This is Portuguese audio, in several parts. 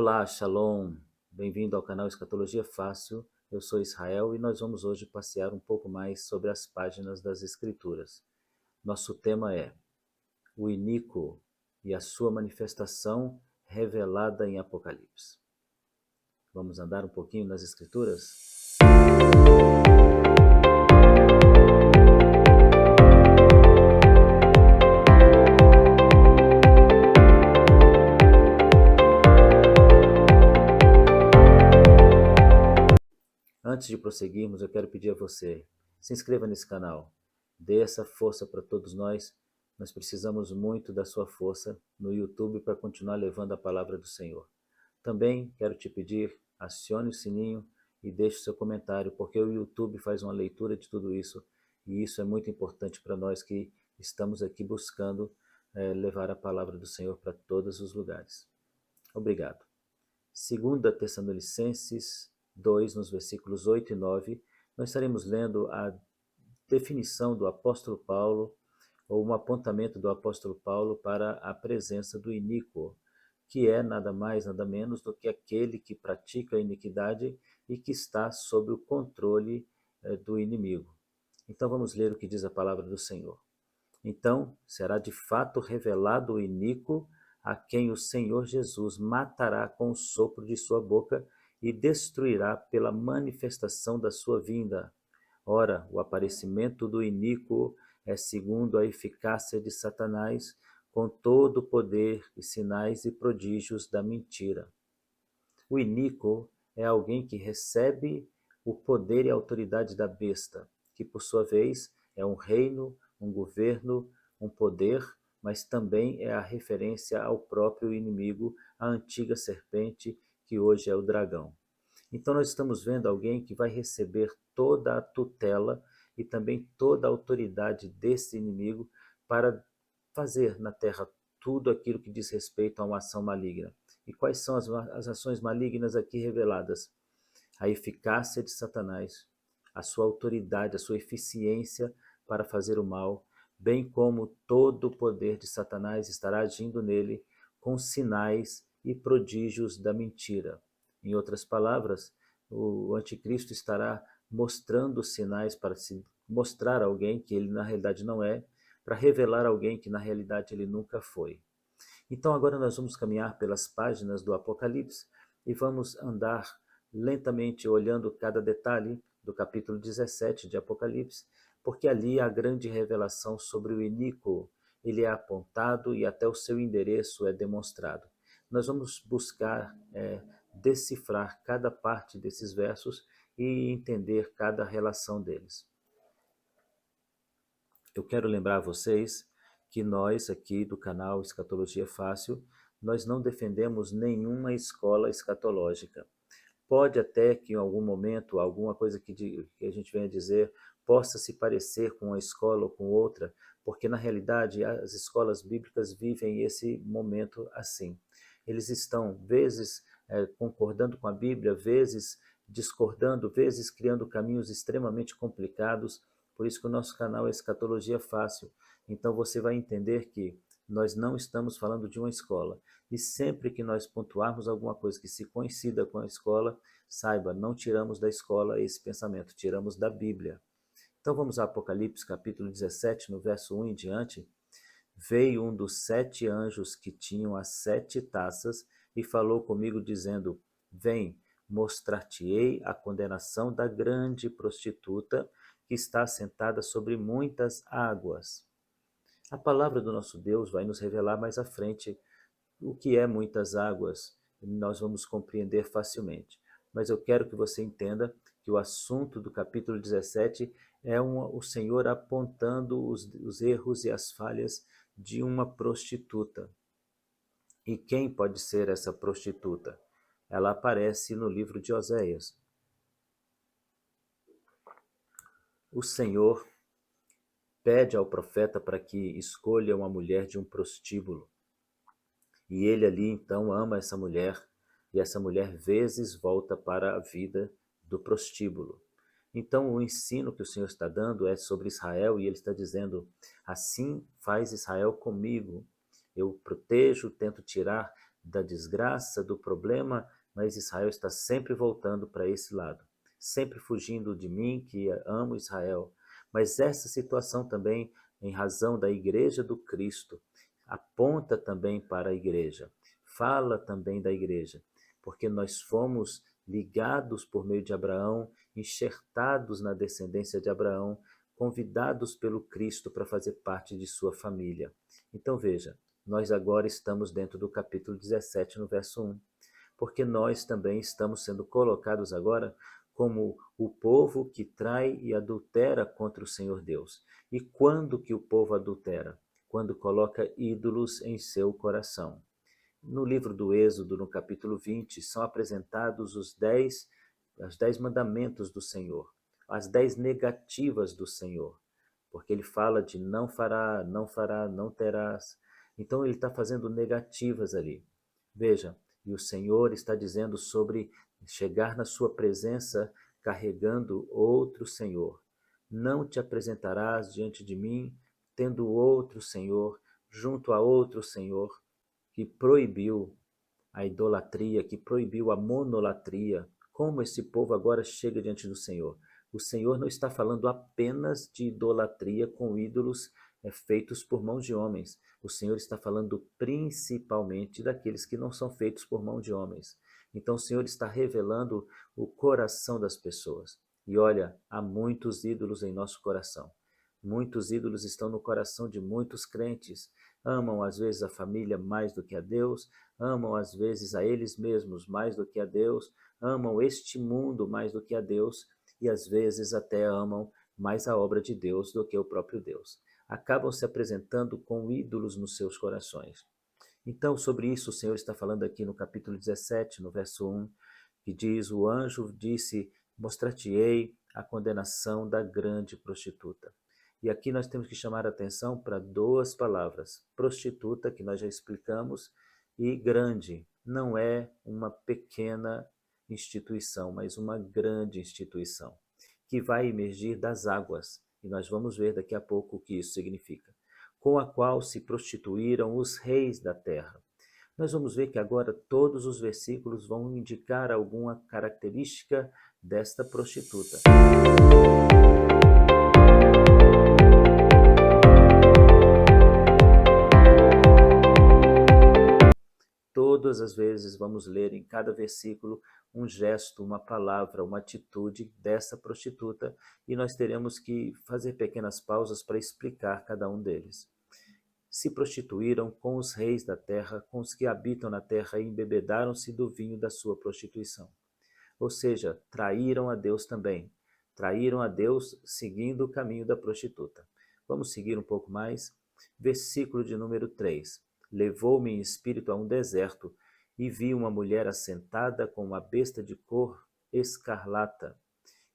Olá, Shalom! Bem-vindo ao canal Escatologia Fácil. Eu sou Israel e nós vamos hoje passear um pouco mais sobre as páginas das Escrituras. Nosso tema é o iníquo e a sua manifestação revelada em Apocalipse. Vamos andar um pouquinho nas Escrituras? Antes de prosseguirmos, eu quero pedir a você, se inscreva nesse canal, dê essa força para todos nós. Nós precisamos muito da sua força no YouTube para continuar levando a palavra do Senhor. Também quero te pedir, acione o sininho e deixe o seu comentário, porque o YouTube faz uma leitura de tudo isso, e isso é muito importante para nós que estamos aqui buscando levar a palavra do Senhor para todos os lugares. Obrigado. 2 Tessalonicenses 2, nos versículos 8 e 9, nós estaremos lendo a definição do apóstolo Paulo, ou um apontamento do apóstolo Paulo para a presença do iníquo, que é nada mais, nada menos do que aquele que pratica a iniquidade e que está sob o controle do inimigo. Então vamos ler o que diz a palavra do Senhor. Então será de fato revelado o iníquo, a quem o Senhor Jesus matará com o sopro de sua boca e destruirá pela manifestação da sua vinda. Ora, o aparecimento do iníquo é segundo a eficácia de Satanás, com todo o poder e sinais e prodígios da mentira. O iníquo é alguém que recebe o poder e a autoridade da besta, que por sua vez é um reino, um governo, um poder, mas também é a referência ao próprio inimigo, a antiga serpente, que hoje é o dragão. Então nós estamos vendo alguém que vai receber toda a tutela e também toda a autoridade desse inimigo para fazer na terra tudo aquilo que diz respeito a uma ação maligna. E quais são as ações malignas aqui reveladas? A eficácia de Satanás, a sua autoridade, a sua eficiência para fazer o mal, bem como todo o poder de Satanás estará agindo nele com sinais e prodígios da mentira. Em outras palavras, o anticristo estará mostrando sinais para se mostrar a alguém que ele na realidade não é, para revelar alguém que na realidade ele nunca foi. Então agora nós vamos caminhar pelas páginas do Apocalipse e vamos andar lentamente olhando cada detalhe do capítulo 17 de Apocalipse, porque ali a grande revelação sobre o iníquo, ele é apontado e até o seu endereço é demonstrado. Nós vamos buscar decifrar cada parte desses versos e entender cada relação deles. Eu quero lembrar a vocês que nós aqui do canal Escatologia Fácil, nós não defendemos nenhuma escola escatológica. Pode até que em algum momento, alguma coisa que a gente venha dizer possa se parecer com uma escola ou com outra, porque na realidade as escolas bíblicas vivem esse momento assim. Eles estão, vezes, concordando com a Bíblia, vezes discordando, vezes criando caminhos extremamente complicados. Por isso que o nosso canal é Escatologia Fácil. Então você vai entender que nós não estamos falando de uma escola. E sempre que nós pontuarmos alguma coisa que se coincida com a escola, saiba, não tiramos da escola esse pensamento, tiramos da Bíblia. Então vamos a Apocalipse capítulo 17, no verso 1 em diante. Veio um dos 7 anjos que tinham as 7 taças e falou comigo dizendo: Vem, mostrar-te-ei a condenação da grande prostituta que está sentada sobre muitas águas. A palavra do nosso Deus vai nos revelar mais à frente o que é muitas águas, nós vamos compreender facilmente. Mas eu quero que você entenda que o assunto do capítulo 17 é o Senhor apontando os erros e as falhas de uma prostituta. E quem pode ser essa prostituta? Ela aparece no livro de Oséias. O Senhor pede ao profeta para que escolha uma mulher de um prostíbulo. E ele ali então ama essa mulher, e essa mulher vezes volta para a vida do prostíbulo. Então o ensino que o Senhor está dando é sobre Israel, e ele está dizendo: assim faz Israel comigo. Eu protejo, tento tirar da desgraça, do problema, mas Israel está sempre voltando para esse lado, sempre fugindo de mim, que amo Israel. Mas essa situação também, em razão da igreja do Cristo, aponta também para a igreja, fala também da igreja, porque nós fomos ligados por meio de Abraão, enxertados na descendência de Abraão, convidados pelo Cristo para fazer parte de sua família. Então veja, nós agora estamos dentro do capítulo 17, no verso 1, porque nós também estamos sendo colocados agora como o povo que trai e adultera contra o Senhor Deus. E quando que o povo adultera? Quando coloca ídolos em seu coração. No livro do Êxodo, no capítulo 20, são apresentados os 10 mandamentos do Senhor, as 10 negativas do Senhor, porque ele fala de não fará, não fará, não terás. Então ele está fazendo negativas ali. Veja, e o Senhor está dizendo sobre chegar na sua presença carregando outro Senhor. Não te apresentarás diante de mim tendo outro Senhor, junto a outro Senhor, que proibiu a idolatria, que proibiu a monolatria. Como esse povo agora chega diante do Senhor? O Senhor não está falando apenas de idolatria com ídolos feitos por mãos de homens. O Senhor está falando principalmente daqueles que não são feitos por mão de homens. Então o Senhor está revelando o coração das pessoas. E olha, há muitos ídolos em nosso coração. Muitos ídolos estão no coração de muitos crentes. Amam às vezes a família mais do que a Deus, amam às vezes a eles mesmos mais do que a Deus, amam este mundo mais do que a Deus e às vezes até amam mais a obra de Deus do que o próprio Deus. Acabam se apresentando com ídolos nos seus corações. Então, sobre isso, o Senhor está falando aqui no capítulo 17, no verso 1, que diz: o anjo disse, mostrar-te-ei a condenação da grande prostituta. E aqui nós temos que chamar a atenção para duas palavras: prostituta, que nós já explicamos, e grande. Não é uma pequena instituição, mas uma grande instituição, que vai emergir das águas. E nós vamos ver daqui a pouco o que isso significa. Com a qual se prostituíram os reis da terra. Nós vamos ver que agora todos os versículos vão indicar alguma característica desta prostituta. Todas as vezes vamos ler em cada versículo um gesto, uma palavra, uma atitude dessa prostituta e nós teremos que fazer pequenas pausas para explicar cada um deles. Se prostituíram com os reis da terra, com os que habitam na terra e embebedaram-se do vinho da sua prostituição. Ou seja, traíram a Deus também. Traíram a Deus seguindo o caminho da prostituta. Vamos seguir um pouco mais? Versículo de número 3. Levou-me em espírito a um deserto e vi uma mulher assentada com uma besta de cor escarlata,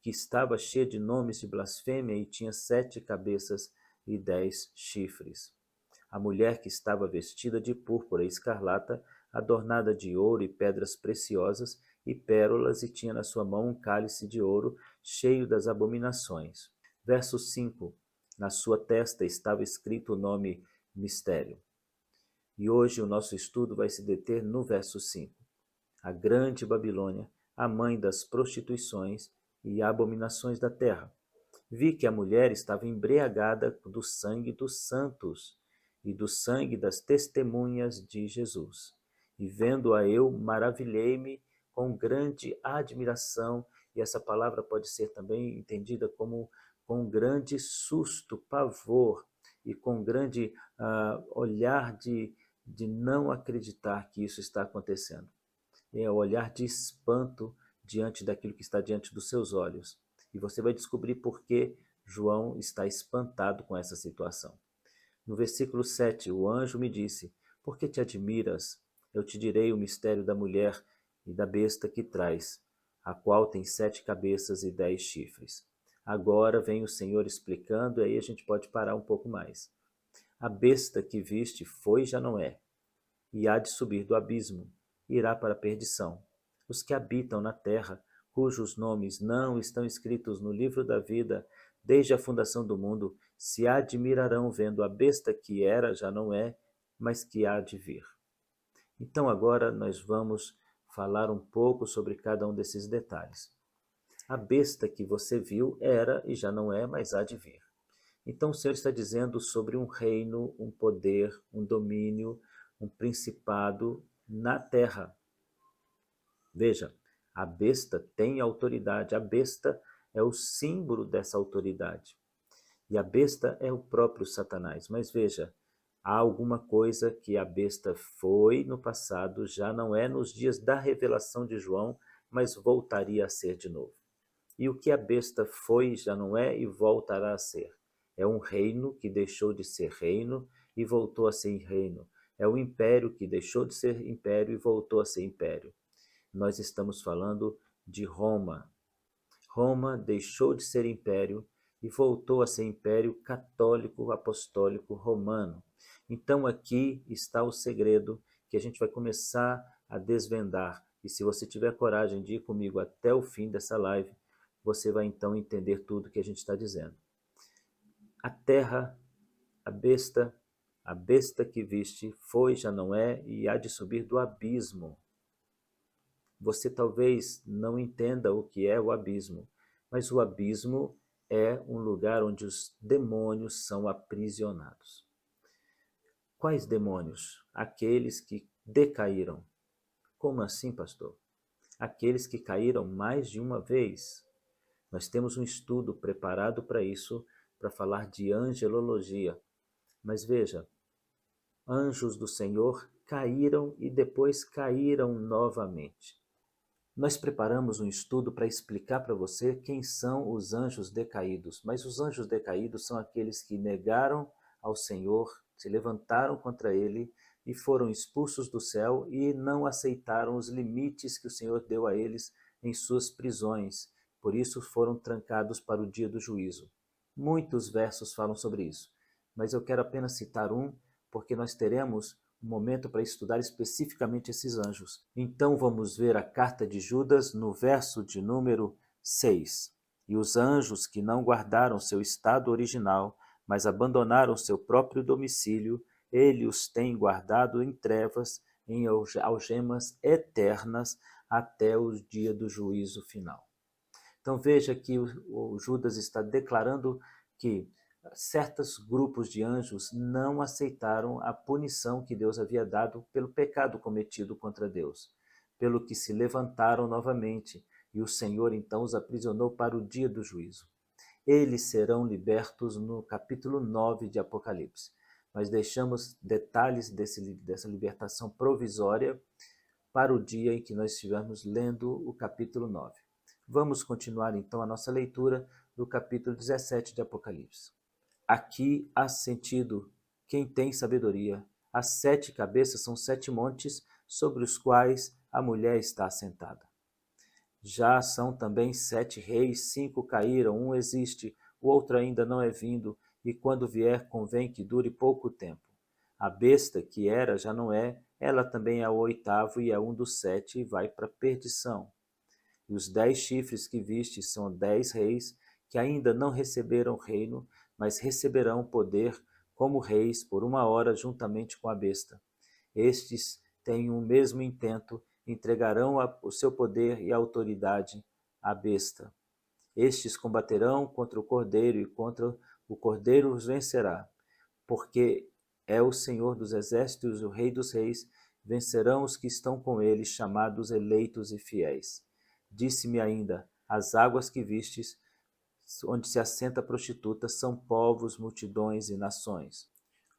que estava cheia de nomes de blasfêmia e tinha 7 cabeças e 10 chifres. A mulher que estava vestida de púrpura escarlata, adornada de ouro e pedras preciosas e pérolas, e tinha na sua mão um cálice de ouro cheio das abominações. Verso 5. Na sua testa estava escrito o nome Mistério. E hoje o nosso estudo vai se deter no verso 5. A grande Babilônia, a mãe das prostituições e abominações da terra. Vi que a mulher estava embriagada do sangue dos santos e do sangue das testemunhas de Jesus. E vendo-a eu, maravilhei-me com grande admiração, e essa palavra pode ser também entendida como com grande susto, pavor, e com grande olhar de não acreditar que isso está acontecendo. É o olhar de espanto diante daquilo que está diante dos seus olhos. E você vai descobrir por que João está espantado com essa situação. No versículo 7, o anjo me disse: por que te admiras? Eu te direi o mistério da mulher e da besta que traz, a qual tem 7 cabeças e 10 chifres. Agora vem o Senhor explicando, e aí a gente pode parar um pouco mais. A besta que viste foi e já não é, e há de subir do abismo, irá para a perdição. Os que habitam na terra, cujos nomes não estão escritos no livro da vida, desde a fundação do mundo, se admirarão vendo a besta que era, já não é, mas que há de vir. Então agora nós vamos falar um pouco sobre cada um desses detalhes. A besta que você viu era e já não é, mas há de vir. Então o Senhor está dizendo sobre um reino, um poder, um domínio, um principado na terra. Veja, a besta tem autoridade, a besta é o símbolo dessa autoridade. E a besta é o próprio Satanás. Mas veja, há alguma coisa que a besta foi no passado, já não é nos dias da revelação de João, mas voltaria a ser de novo. E o que a besta foi, já não é e voltará a ser. É um reino que deixou de ser reino e voltou a ser reino. É um império que deixou de ser império e voltou a ser império. Nós estamos falando de Roma. Roma deixou de ser império e voltou a ser império católico apostólico romano. Então aqui está o segredo que a gente vai começar a desvendar. E se você tiver coragem de ir comigo até o fim dessa live, você vai então entender tudo que a gente está dizendo. A terra, a besta que viste, foi, já não é, e há de subir do abismo. Você talvez não entenda o que é o abismo, mas o abismo é um lugar onde os demônios são aprisionados. Quais demônios? Aqueles que decaíram. Como assim, pastor? Aqueles que caíram mais de uma vez. Nós temos um estudo preparado para isso, para falar de angelologia. Mas veja, anjos do Senhor caíram e depois caíram novamente. Nós preparamos um estudo para explicar para você quem são os anjos decaídos, mas os anjos decaídos são aqueles que negaram ao Senhor, se levantaram contra ele e foram expulsos do céu e não aceitaram os limites que o Senhor deu a eles em suas prisões. Por isso foram trancados para o dia do juízo. Muitos versos falam sobre isso, mas eu quero apenas citar um, porque nós teremos um momento para estudar especificamente esses anjos. Então vamos ver a carta de Judas no verso de número 6. E os anjos que não guardaram seu estado original, mas abandonaram seu próprio domicílio, ele os tem guardado em trevas, em algemas eternas, até o dia do juízo final. Então veja que o Judas está declarando que certos grupos de anjos não aceitaram a punição que Deus havia dado pelo pecado cometido contra Deus, pelo que se levantaram novamente, e o Senhor então os aprisionou para o dia do juízo. Eles serão libertos no capítulo 9 de Apocalipse. Nós deixamos detalhes dessa libertação provisória para o dia em que nós estivermos lendo o capítulo 9. Vamos continuar então a nossa leitura do capítulo 17 de Apocalipse. Aqui há sentido quem tem sabedoria. As 7 cabeças são 7 montes sobre os quais a mulher está assentada. Já são também 7 reis, 5 caíram, um existe, o outro ainda não é vindo, e quando vier convém que dure pouco tempo. A besta que era já não é, ela também é o 8º e é um dos 7 e vai para a perdição. E os 10 chifres que viste são 10 reis que ainda não receberam reino, mas receberão poder como reis por 1 hora juntamente com a besta. Estes têm o mesmo intento, entregarão o seu poder e autoridade à besta. Estes combaterão contra o Cordeiro e contra o Cordeiro os vencerá, porque é o Senhor dos exércitos, o Rei dos reis, vencerão os que estão com ele, chamados eleitos e fiéis. Disse-me ainda, as águas que vistes, onde se assenta a prostituta, são povos, multidões e nações.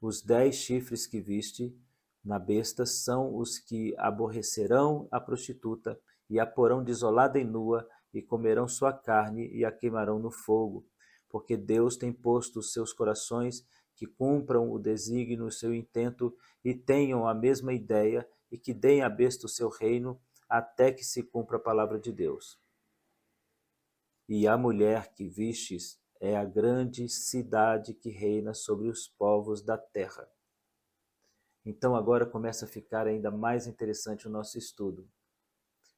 Os 10 chifres que viste na besta são os que aborrecerão a prostituta e a porão desolada e nua, e comerão sua carne e a queimarão no fogo, porque Deus tem posto os seus corações que cumpram o desígnio, o seu intento, e tenham a mesma ideia, e que deem à besta o seu reino, até que se cumpra a palavra de Deus. E a mulher que vistes é a grande cidade que reina sobre os povos da terra. Então agora começa a ficar ainda mais interessante o nosso estudo,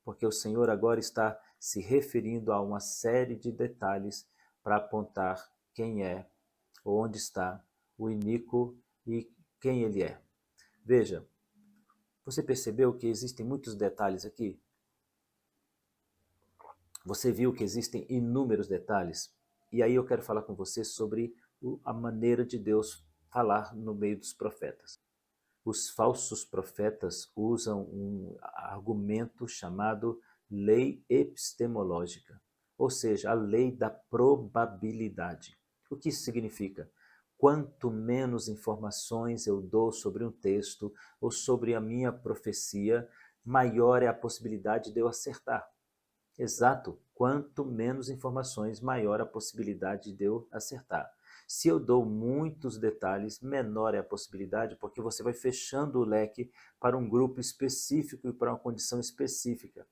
porque o Senhor agora está se referindo a uma série de detalhes para apontar quem é, onde está o iníquo e quem ele é. Veja, Você percebeu que existem muitos detalhes aqui? Você viu que existem inúmeros detalhes? E aí eu quero falar com você sobre a maneira de Deus falar no meio dos profetas. Os falsos profetas usam um argumento chamado lei epistemológica, ou seja, a lei da probabilidade. O que isso significa? Quanto menos informações eu dou sobre um texto ou sobre a minha profecia, maior é a possibilidade de eu acertar. Exato, quanto menos informações, maior a possibilidade de eu acertar. Se eu dou muitos detalhes, menor é a possibilidade, porque você vai fechando o leque para um grupo específico e para uma condição específica.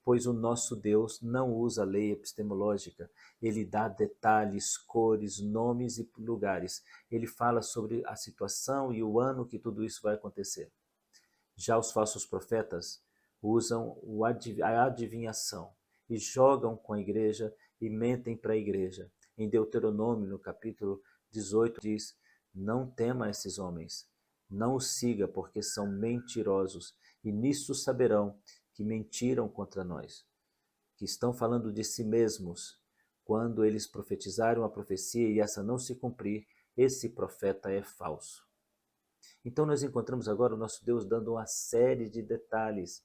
Pois o nosso Deus não usa a lei epistemológica, ele dá detalhes, cores, nomes e lugares. Ele fala sobre a situação e o ano que tudo isso vai acontecer. Já os falsos profetas usam a adivinhação e jogam com a igreja e mentem para a igreja. Em Deuteronômio, no capítulo 18, diz: Não tema esses homens, não os siga, porque são mentirosos, e nisso saberão que mentiram contra nós, que estão falando de si mesmos. Quando eles profetizaram a profecia e essa não se cumprir, esse profeta é falso. Então nós encontramos agora o nosso Deus dando uma série de detalhes,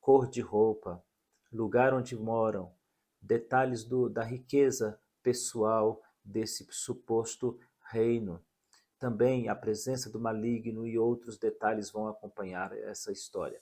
cor de roupa, lugar onde moram, detalhes da riqueza pessoal desse suposto reino. Também a presença do maligno e outros detalhes vão acompanhar essa história.